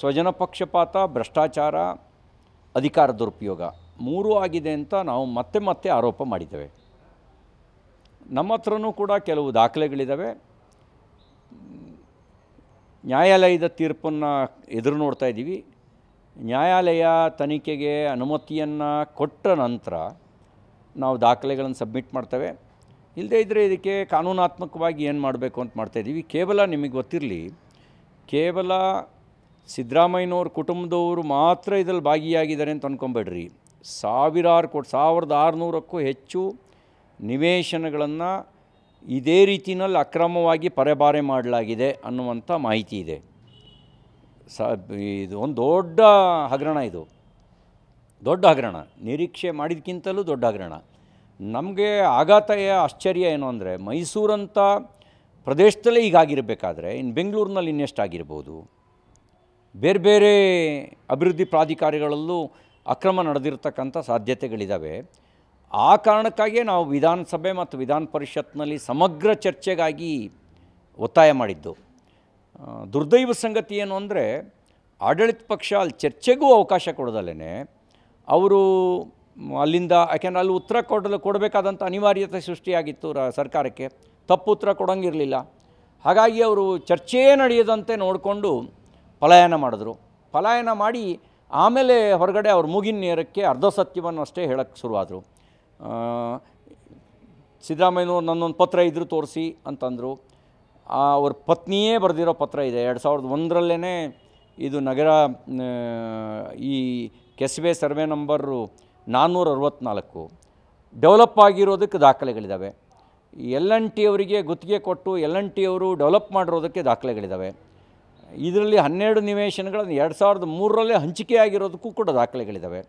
ಸ್ವಜನ ಪಕ್ಷಪಾತ, ಭ್ರಷ್ಟಾಚಾರ, ಅಧಿಕಾರ ದುರುಪಯೋಗ ಮೂರೂ ಆಗಿದೆ ಅಂತ ನಾವು ಮತ್ತೆ ಮತ್ತೆ ಆರೋಪ ಮಾಡಿದ್ದೇವೆ. ನಮ್ಮ ಹತ್ರನೂ ಕೂಡ ಕೆಲವು ದಾಖಲೆಗಳಿದ್ದಾವೆ. ನ್ಯಾಯಾಲಯದ ತೀರ್ಪನ್ನು ಎದುರು ನೋಡ್ತಾ ಇದ್ದೀವಿ. ನ್ಯಾಯಾಲಯ ತನಿಖೆಗೆ ಅನುಮತಿಯನ್ನು ಕೊಟ್ಟ ನಂತರ ನಾವು ದಾಖಲೆಗಳನ್ನು ಸಬ್ಮಿಟ್ ಮಾಡ್ತೇವೆ. ಇಲ್ಲದೇ ಇದ್ದರೆ ಇದಕ್ಕೆ ಕಾನೂನಾತ್ಮಕವಾಗಿ ಏನು ಮಾಡಬೇಕು ಅಂತ ಮಾಡ್ತಾಯಿದ್ದೀವಿ. ಕೇವಲ ನಿಮಗೆ ಗೊತ್ತಿರಲಿ, ಕೇವಲ ಸಿದ್ದರಾಮಯ್ಯನವ್ರ ಕುಟುಂಬದವರು ಮಾತ್ರ ಇದರಲ್ಲಿ ಭಾಗಿಯಾಗಿದ್ದಾರೆ ಅಂತ ಅಂದ್ಕೊಂಬೇಡ್ರಿ. 1600ಕ್ಕೂ ಹೆಚ್ಚು ನಿವೇಶನಗಳನ್ನು ಇದೇ ರೀತಿಯಲ್ಲಿ ಅಕ್ರಮವಾಗಿ ಪರಭಾರೆ ಮಾಡಲಾಗಿದೆ ಅನ್ನುವಂಥ ಮಾಹಿತಿ ಇದೆ. ಇದು ಒಂದು ದೊಡ್ಡ ಹಗರಣ, ಇದು ದೊಡ್ಡ ಹಗರಣ, ನಿರೀಕ್ಷೆ ಮಾಡಿದಕ್ಕಿಂತಲೂ ದೊಡ್ಡ ಹಗರಣ. ನಮಗೆ ಆಶ್ಚರ್ಯ ಏನು ಅಂದರೆ, ಮೈಸೂರಂಥ ಪ್ರದೇಶದಲ್ಲೇ ಹೀಗಾಗಿರಬೇಕಾದ್ರೆ ಇನ್ನು ಬೆಂಗಳೂರಿನಲ್ಲಿ ಇನ್ನೆಷ್ಟಾಗಿರ್ಬೋದು. ಬೇರೆ ಬೇರೆ ಅಭಿವೃದ್ಧಿ ಪ್ರಾಧಿಕಾರಗಳಲ್ಲೂ ಅಕ್ರಮ ನಡೆದಿರ್ತಕ್ಕಂಥ ಸಾಧ್ಯತೆಗಳಿದ್ದಾವೆ. ಆ ಕಾರಣಕ್ಕಾಗಿಯೇ ನಾವು ವಿಧಾನಸಭೆ ಮತ್ತು ವಿಧಾನ ಪರಿಷತ್ನಲ್ಲಿ ಸಮಗ್ರ ಚರ್ಚೆಗಾಗಿ ಒತ್ತಾಯ ಮಾಡಿದ್ದು. ದುರ್ದೈವ ಸಂಗತಿ ಏನು ಅಂದರೆ, ಆಡಳಿತ ಪಕ್ಷ ಅಲ್ಲಿ ಚರ್ಚೆಗೂ ಅವಕಾಶ ಕೊಡದಲ್ಲೇ ಅವರು ಅಲ್ಲಿಂದ, ಯಾಕೆಂದರೆ ಅಲ್ಲಿ ಉತ್ತರ ಕೊಡಬೇಕಾದಂಥ ಅನಿವಾರ್ಯತೆ ಸೃಷ್ಟಿಯಾಗಿತ್ತು ಸರ್ಕಾರಕ್ಕೆ. ತಪ್ಪು ಉತ್ತರ ಕೊಡೋಂಗಿರಲಿಲ್ಲ. ಹಾಗಾಗಿ ಅವರು ಚರ್ಚೆಯೇ ನಡೆಯದಂತೆ ನೋಡಿಕೊಂಡು ಪಲಾಯನ ಮಾಡಿದ್ರು. ಪಲಾಯನ ಮಾಡಿ ಆಮೇಲೆ ಹೊರಗಡೆ ಅವ್ರ ಮೂಗಿನ ನೇರಕ್ಕೆ ಅರ್ಧ ಸತ್ಯವನ್ನು ಅಷ್ಟೇ ಹೇಳೋಕ್ಕೆ ಶುರುವಾದರು. ಸಿದ್ದರಾಮಯ್ಯನವ್ರು ನನ್ನೊಂದು ಪತ್ರ ಇದ್ದರೂ ತೋರಿಸಿ ಅಂತಂದರು. ಅವ್ರ ಪತ್ನಿಯೇ ಬರೆದಿರೋ ಪತ್ರ ಇದೆ. 2001ರಲ್ಲೇ ಇದು ನಗರ ಈ ಕೆಸವೆ ಸರ್ವೆ ನಂಬರು 464 ಡೆವಲಪ್ ಆಗಿರೋದಕ್ಕೆ ದಾಖಲೆಗಳಿದ್ದಾವೆ. L&T ಅವರಿಗೆ ಗುತ್ತಿಗೆ ಕೊಟ್ಟು L&T ಅವರು ಡೆವಲಪ್ ಮಾಡಿರೋದಕ್ಕೆ ದಾಖಲೆಗಳಿದ್ದಾವೆ. ಇದರಲ್ಲಿ 12 ನಿವೇಶನಗಳನ್ನು 2003ರಲ್ಲೇ ಹಂಚಿಕೆ ಆಗಿರೋದಕ್ಕೂ ಕೂಡ ದಾಖಲೆಗಳಿದ್ದಾವೆ.